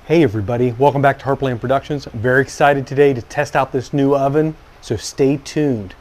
Hey everybody, welcome back to Heartland Productions. I'm very excited today to test out this new oven, so stay tuned.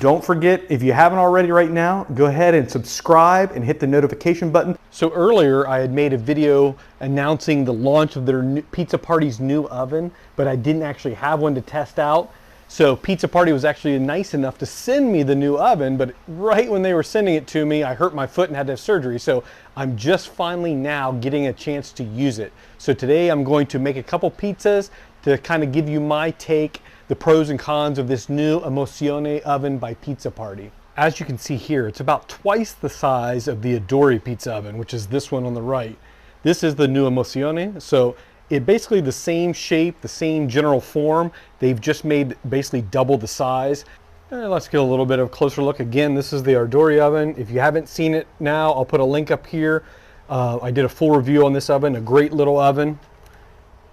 Don't forget, if you haven't already right now, go ahead and subscribe and hit the notification button. So earlier I had made a video announcing the launch of their Pizza Party's new oven, but I didn't actually have one to test out. So Pizza Party was actually nice enough to send me the new oven, but right when they were sending it to me, I hurt my foot and had to have surgery. So I'm just finally now getting a chance to use it. So today I'm going to make a couple pizzas to kind of give you my take, the pros and cons of this new Emozione oven by Pizza Party. As you can see here, it's about twice the size of the Adori pizza oven, which is this one on the right. This is the new Emozione, so it basically the same shape, the same general form. They've just made basically double the size. Let's get a little bit of a closer look. Again, this is the Adori oven. If you haven't seen it now, I'll put a link up here. I did a full review on this oven, a great little oven.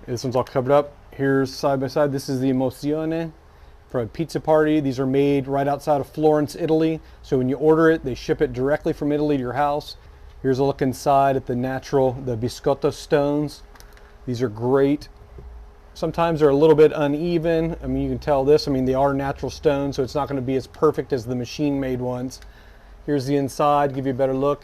This one's all covered up. Here's side by side. This is the Emozione from Pizza Party. These are made right outside of Florence, Italy. So when you order it, they ship it directly from Italy to your house. Here's a look inside at the biscotto stones. These are great. Sometimes they're a little bit uneven. I mean, you can tell this. I mean, they are natural stones, so it's not going to be as perfect as the machine-made ones. Here's the inside, give you a better look.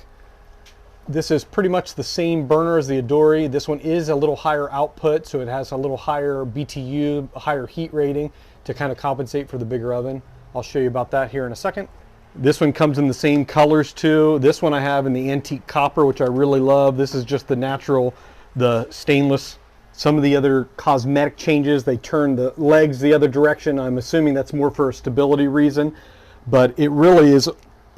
This is pretty much the same burner as the Adori. This one is a little higher output, so it has a little higher BTU, a higher heat rating to kind of compensate for the bigger oven. I'll show you about that here in a second. This one comes in the same colors too. This one I have in the antique copper, which I really love. This is just the natural, the stainless. Some of the other cosmetic changes, they turn the legs the other direction. I'm assuming that's more for a stability reason, but it really is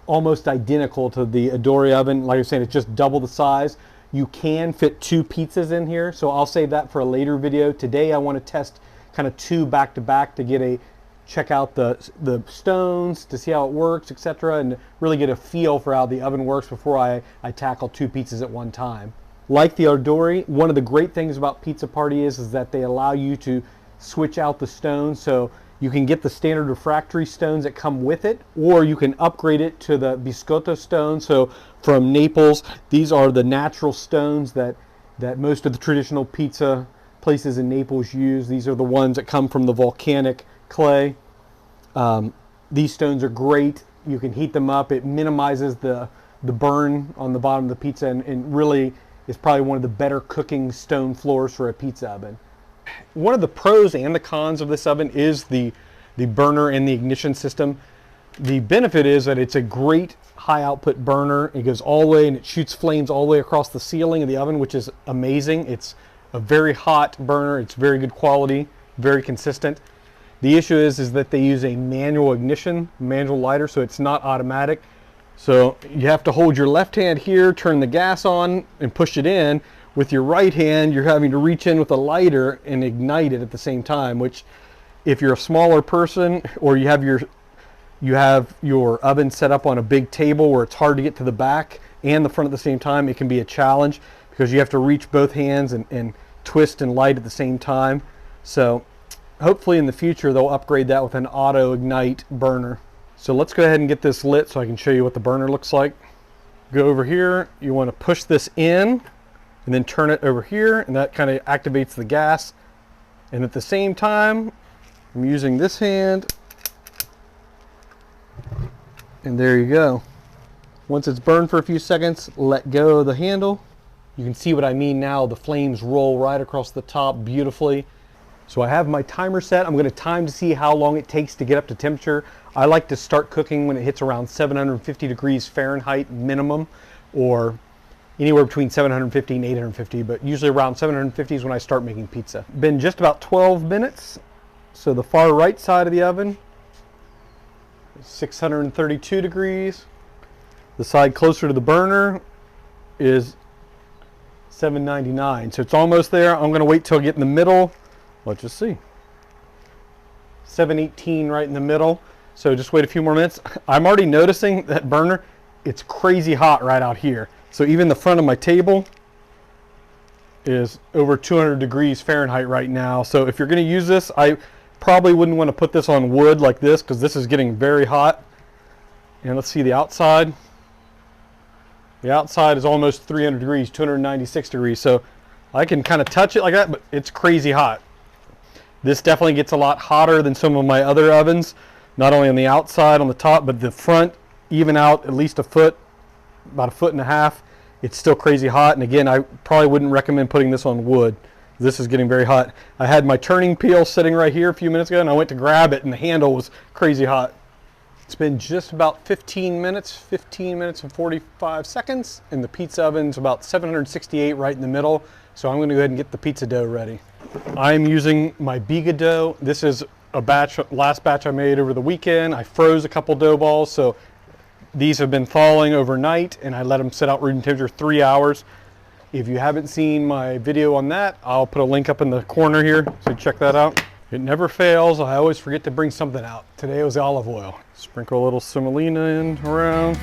almost identical to the Adori oven. Like I was saying, it's just double the size. You can fit 2 pizzas in here, so I'll save that for a later video. Today I want to test kind of 2 back to back to get check out the stones, to see how it works, etc., and really get a feel for how the oven works before I tackle 2 pizzas at one time. Like the Adori, one of the great things about Pizza Party is that they allow you to switch out the stones, so you can get the standard refractory stones that come with it, or you can upgrade it to the biscotto stones. So from Naples, these are the natural stones that most of the traditional pizza places in Naples use. These are the ones that come from the volcanic clay. These stones are great. You can heat them up. It minimizes the burn on the bottom of the pizza, and really is probably one of the better cooking stone floors for a pizza oven. One of the pros and the cons of this oven is the burner and the ignition system. The benefit is that it's a great high output burner. It goes all the way and it shoots flames all the way across the ceiling of the oven, which is amazing. It's a very hot burner. It's very good quality, very consistent. The issue is that they use a manual ignition, manual lighter, so it's not automatic. So you have to hold your left hand here, turn the gas on and push it in. With your right hand, you're having to reach in with a lighter and ignite it at the same time, which if you're a smaller person or you have your oven set up on a big table where it's hard to get to the back and the front at the same time, it can be a challenge because you have to reach both hands and twist and light at the same time. So hopefully in the future they'll upgrade that with an auto ignite burner. So let's go ahead and get this lit so I can show you what the burner looks like. Go over here, you want to push this in and then turn it over here, and that kind of activates the gas. And at the same time, I'm using this hand, and there you go. Once it's burned for a few seconds, let go of the handle. You can see what I mean now. The flames roll right across the top beautifully. So I have my timer set. I'm going to time to see how long it takes to get up to temperature. I like to start cooking when it hits around 750 degrees Fahrenheit minimum, or anywhere between 750 and 850, but usually around 750 is when I start making pizza. Been just about 12 minutes. So the far right side of the oven is 632 degrees. The side closer to the burner is 799. So it's almost there. I'm going to wait till I get in the middle. Let's just see. 718 right in the middle. So just wait a few more minutes. I'm already noticing that burner it's crazy hot right out here. So even the front of my table is over 200 degrees Fahrenheit right now. So if you're going to use this, I probably wouldn't want to put this on wood like this, because this is getting very hot. And let's see the outside. The outside is almost 300 degrees, 296 degrees. So I can kind of touch it like that, but it's crazy hot. This definitely gets a lot hotter than some of my other ovens, not only on the outside, on the top, but the front, even out at least a foot, about a foot and a half. It's still crazy hot. And again, I probably wouldn't recommend putting this on wood. This is getting very hot. I had my turning peel sitting right here a few minutes ago, and I went to grab it, and the handle was crazy hot. It's been just about 15 minutes and 45 seconds, and the pizza oven's about 768 right in the middle. So I'm going to go ahead and get the pizza dough ready. I'm using my Biga dough. This is a last batch I made over the weekend. I froze a couple dough balls, so these have been thawing overnight, and I let them sit out room temperature 3 hours. If you haven't seen my video on that, I'll put a link up in the corner here, so check that out. It never fails. I always forget to bring something out. Today it was olive oil. Sprinkle a little semolina in around.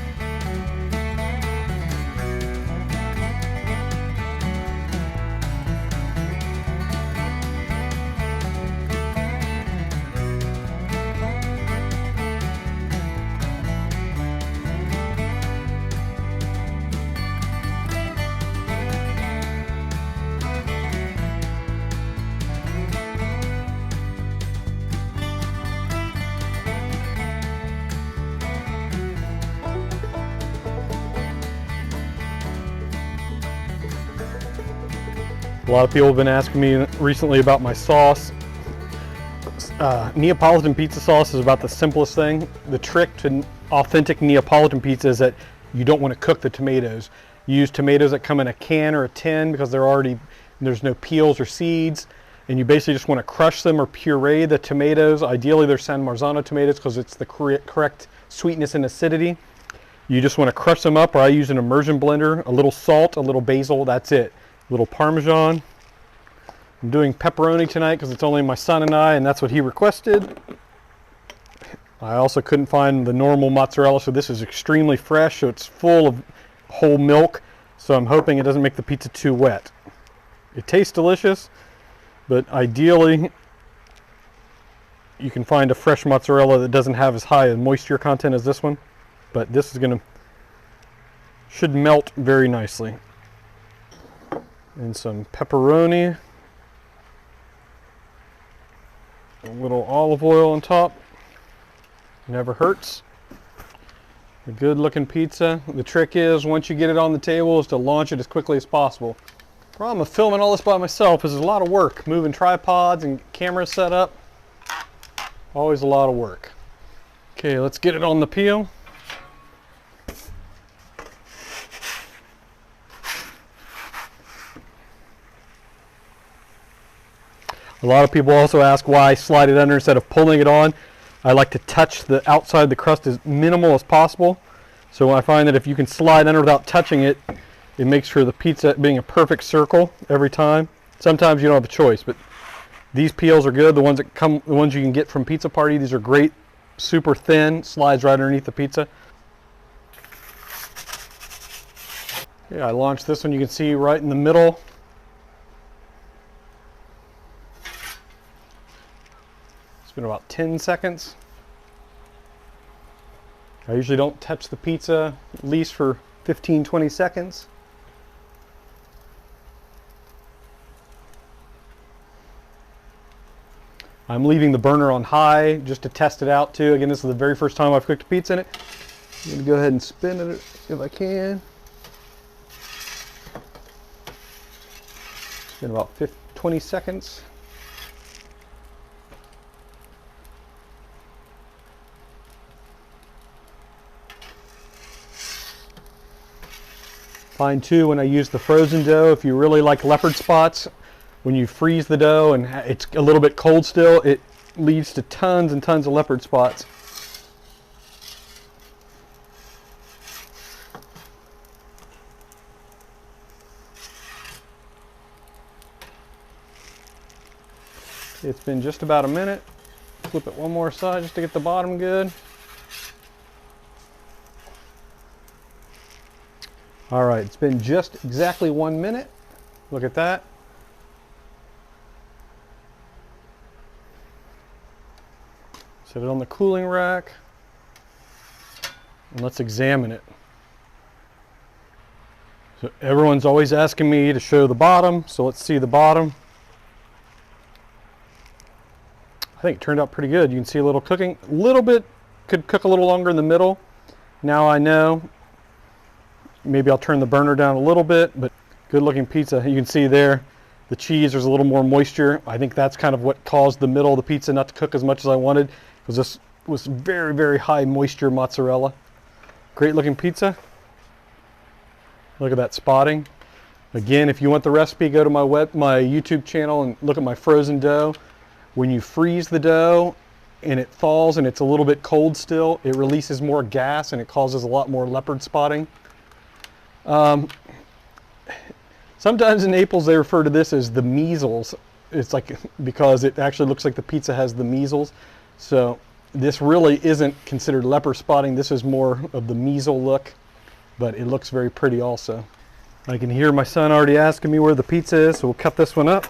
A lot of people have been asking me recently about my sauce. Neapolitan pizza sauce is about the simplest thing. The trick to authentic Neapolitan pizza is that you don't want to cook the tomatoes. You use tomatoes that come in a can or a tin because there's no peels or seeds, and you basically just want to crush them or puree the tomatoes. Ideally they're San Marzano tomatoes because it's the correct sweetness and acidity. You just want to crush them up, or I use an immersion blender, a little salt, a little basil, that's it. A little Parmesan. I'm doing pepperoni tonight because it's only my son and I, and that's what he requested. I also couldn't find the normal mozzarella, so this is extremely fresh, so it's full of whole milk, so I'm hoping it doesn't make the pizza too wet. It tastes delicious, but ideally you can find a fresh mozzarella that doesn't have as high a moisture content as this one, but this is should melt very nicely. And some pepperoni, a little olive oil on top, never hurts. A good looking pizza. The trick is, once you get it on the table, is to launch it as quickly as possible. The problem of filming all this by myself is there's a lot of work. Moving tripods and cameras set up, always a lot of work. Okay, let's get it on the peel. A lot of people also ask why I slide it under instead of pulling it on. I like to touch the outside of the crust as minimal as possible. So I find that if you can slide under without touching it, it makes for the pizza being a perfect circle every time. Sometimes you don't have a choice, but these peels are good. The ones you can get from Pizza Party, these are great, super thin, slides right underneath the pizza. Yeah, I launched this one, you can see right in the middle. Been about 10 seconds. I usually don't touch the pizza at least for 15-20 seconds. I'm leaving the burner on high just to test it out too. Again, this is the very first time I've cooked a pizza in it. I'm going to go ahead and spin it if I can. It's been about 20 seconds. Find too, when I use the frozen dough, if you really like leopard spots, when you freeze the dough and it's a little bit cold still, it leads to tons and tons of leopard spots. It's been just about a minute. Flip it one more side just to get the bottom good. All right, it's been just exactly 1 minute. Look at that. Set it on the cooling rack, and let's examine it. So everyone's always asking me to show the bottom, so let's see the bottom. I think it turned out pretty good. You can see a little cooking. A little bit, could cook a little longer in the middle. Now I know. Maybe I'll turn the burner down a little bit, but good looking pizza. You can see there, the cheese, there's a little more moisture. I think that's kind of what caused the middle of the pizza not to cook as much as I wanted, because this was very, very high moisture mozzarella. Great looking pizza. Look at that spotting. Again, if you want the recipe, go to my YouTube channel and look at my frozen dough. When you freeze the dough and it thaws and it's a little bit cold still, it releases more gas and it causes a lot more leopard spotting. Sometimes in Naples they refer to this as the measles. It's like, because it actually looks like the pizza has the measles. So this really isn't considered leopard spotting. This is more of the measle look, but it looks very pretty also. I can hear my son already asking me where the pizza is, so we'll cut this one up.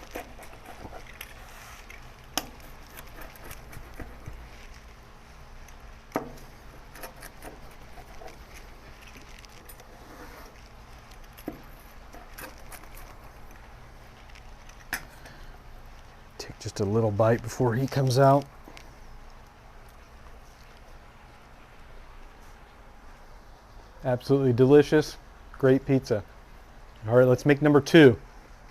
Take just a little bite before he comes out. Absolutely delicious, great pizza. All right, let's make number 2.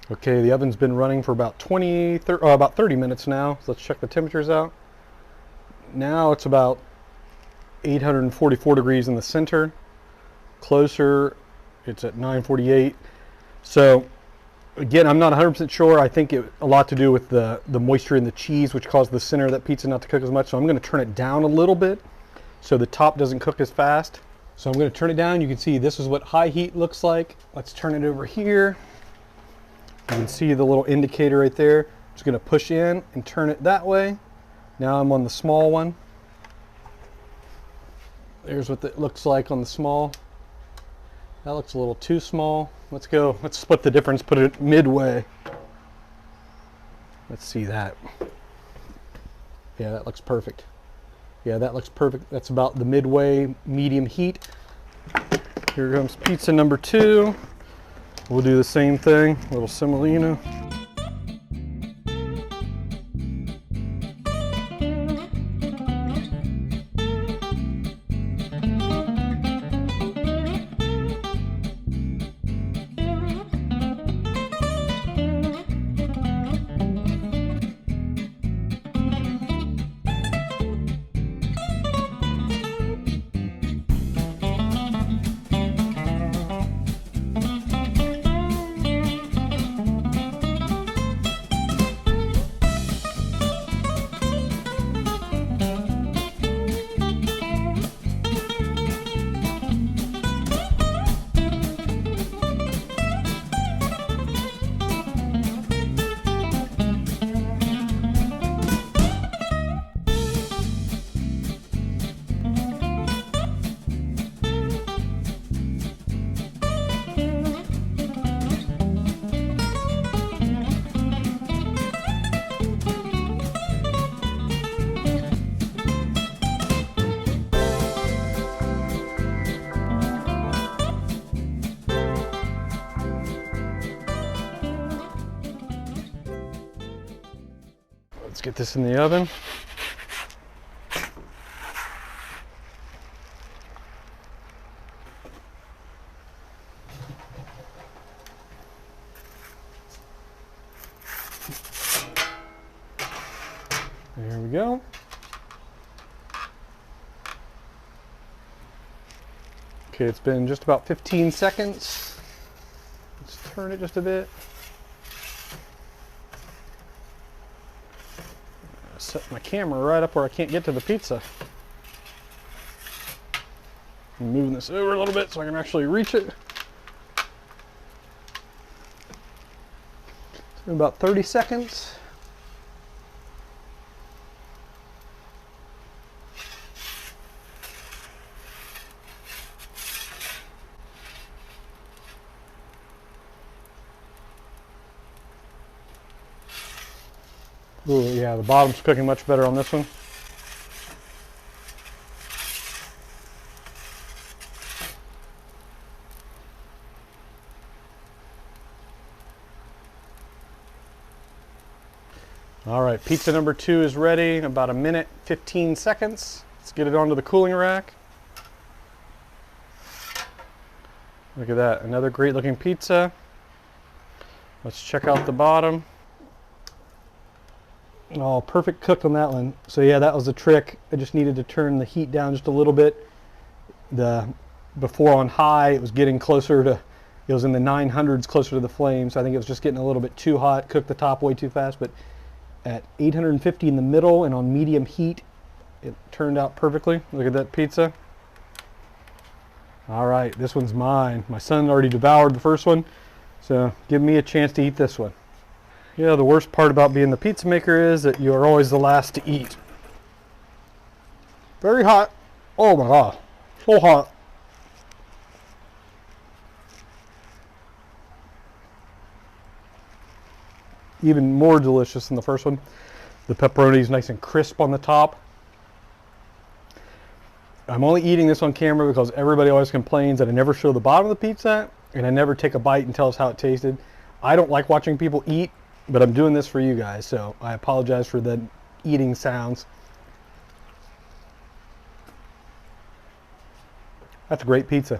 Okay, the oven's been running for about 30 minutes now. So let's check the temperatures out. Now it's about 844 degrees in the center. Closer, it's at 948. So again, I'm not 100% sure. I think a lot to do with the moisture in the cheese, which caused the center of that pizza not to cook as much. So I'm going to turn it down a little bit so the top doesn't cook as fast. So I'm going to turn it down. You can see this is what high heat looks like. Let's turn it over here. You can see the little indicator right there. I'm just going to push in and turn it that way. Now I'm on the small one. There's what it looks like on the small. That looks a little too small. Let's go. Let's split the difference, put it midway. Let's see that. Yeah, that looks perfect. Yeah, that looks perfect. That's about the midway medium heat. Here comes pizza number 2. We'll do the same thing, a little semolina. Let's get this in the oven. There we go. Okay, it's been just about 15 seconds. Let's turn it just a bit. Set my camera right up where I can't get to the pizza. I'm moving this over a little bit so I can actually reach it. It's been about 30 seconds. Ooh, yeah, the bottom's cooking much better on this one. All right, pizza number 2 is ready in about 1 minute, 15 seconds. Let's get it onto the cooling rack. Look at that, another great looking pizza. Let's check out the bottom. Oh, perfect cooked on that one. So yeah, that was the trick. I just needed to turn the heat down just a little bit. Before on high, it was getting closer to, it was in the 900s closer to the flame, so I think it was just getting a little bit too hot, cooked the top way too fast, but at 850 in the middle and on medium heat, it turned out perfectly. Look at that pizza. All right, this one's mine. My son already devoured the first one, so give me a chance to eat this one. Yeah, the worst part about being the pizza maker is that you are always the last to eat. Very hot. Oh my God, so hot. Even more delicious than the first one. The pepperoni is nice and crisp on the top. I'm only eating this on camera because everybody always complains that I never show the bottom of the pizza and I never take a bite and tell us how it tasted. I don't like watching people eat, but I'm doing this for you guys, so I apologize for the eating sounds. That's a great pizza.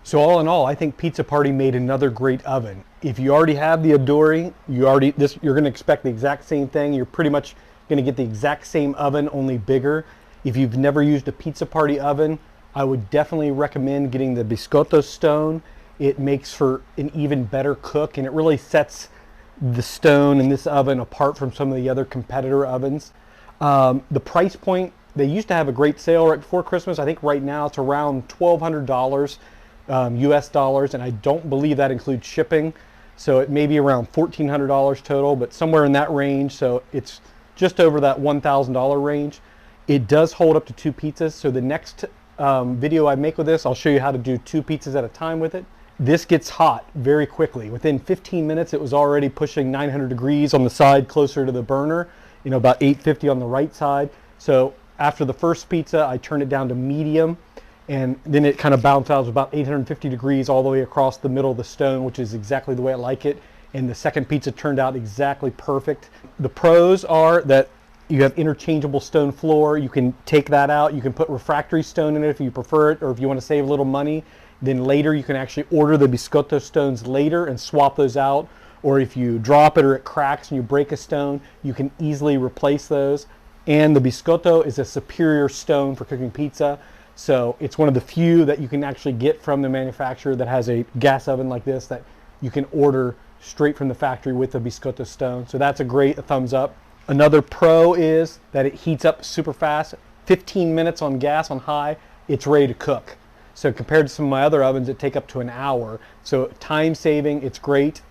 So all in all, I think Pizza Party made another great oven. If you already have the Adori, you're going to expect the exact same thing. You're pretty much going to get the exact same oven, only bigger. If you've never used a Pizza Party oven, I would definitely recommend getting the Biscotto stone. It makes for an even better cook, and it really sets the stone in this oven apart from some of the other competitor ovens. The price point, they used to have a great sale right before Christmas. I think right now it's around $1,200 US dollars, and I don't believe that includes shipping. So it may be around $1,400 total, but somewhere in that range. So it's just over that $1,000 range. It does hold up to 2 pizzas. So the next video I make with this, I'll show you how to do 2 pizzas at a time with it. This gets hot very quickly. Within 15 minutes, it was already pushing 900 degrees on the side closer to the burner, you know, about 850 on the right side. So after the first pizza, I turned it down to medium, and then it kind of bounced out. It was about 850 degrees all the way across the middle of the stone, which is exactly the way I like it. And the second pizza turned out exactly perfect. The pros are that you have interchangeable stone floor. You can take that out. You can put refractory stone in it if you prefer it, or if you want to save a little money. Then later you can actually order the Biscotto stones later and swap those out. Or if you drop it or it cracks and you break a stone, you can easily replace those. And the Biscotto is a superior stone for cooking pizza. So it's one of the few that you can actually get from the manufacturer that has a gas oven like this that you can order straight from the factory with the Biscotto stone. So that's a thumbs up. Another pro is that it heats up super fast. 15 minutes on gas on high, it's ready to cook. So compared to some of my other ovens that take up to an hour. So time saving, it's great.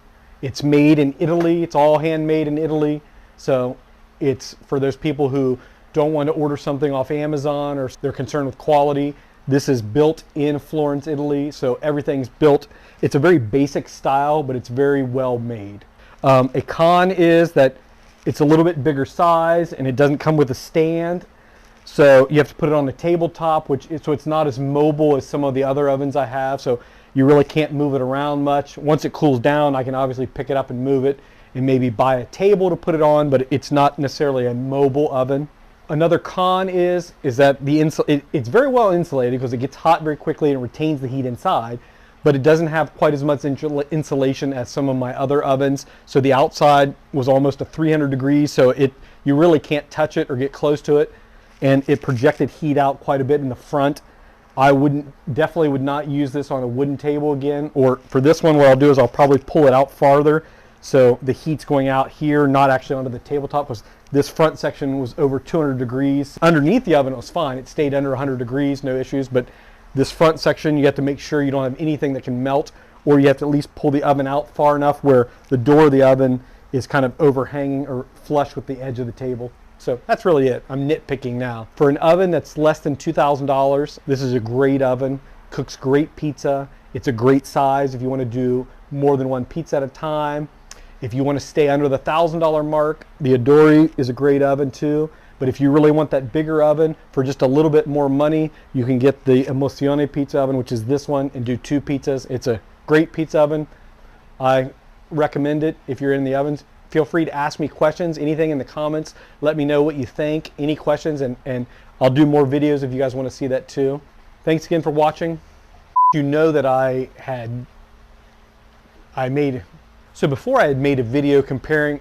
It's made in Italy. It's all handmade in Italy. So it's for those people who don't want to order something off Amazon or they're concerned with quality. This is built in Florence, Italy, so everything's built. It's a very basic style, but it's very well made. A con is that it's a little bit bigger size and it doesn't come with a stand. So you have to put it on the tabletop, so it's not as mobile as some of the other ovens I have. So you really can't move it around much. Once it cools down, I can obviously pick it up and move it and maybe buy a table to put it on, but it's not necessarily a mobile oven. Another con is that it's very well insulated because it gets hot very quickly and it retains the heat inside, but it doesn't have quite as much insulation as some of my other ovens. So the outside was almost 300 degrees, so you really can't touch it or get close to it, and it projected heat out quite a bit in the front. I definitely would not use this on a wooden table again, or for this one what I'll do is I'll probably pull it out farther so the heat's going out here, not actually onto the tabletop, because this front section was over 200 degrees. Underneath the oven it was fine, it stayed under 100 degrees, no issues, but this front section you have to make sure you don't have anything that can melt, or you have to at least pull the oven out far enough where the door of the oven is kind of overhanging or flush with the edge of the table. So that's really it. I'm nitpicking now. For an oven that's less than $2,000, this is a great oven, cooks great pizza. It's a great size if you want to do more than one pizza at a time. If you want to stay under the $1,000 mark, the Adori is a great oven too. But if you really want that bigger oven for just a little bit more money, you can get the Emozione Pizza oven, which is this one, and do 2 pizzas. It's a great pizza oven. I recommend it if you're in the ovens. Feel free to ask me questions, anything in the comments. Let me know what you think, any questions, and I'll do more videos if you guys want to see that too. Thanks again for watching. You know that so before I had made a video comparing,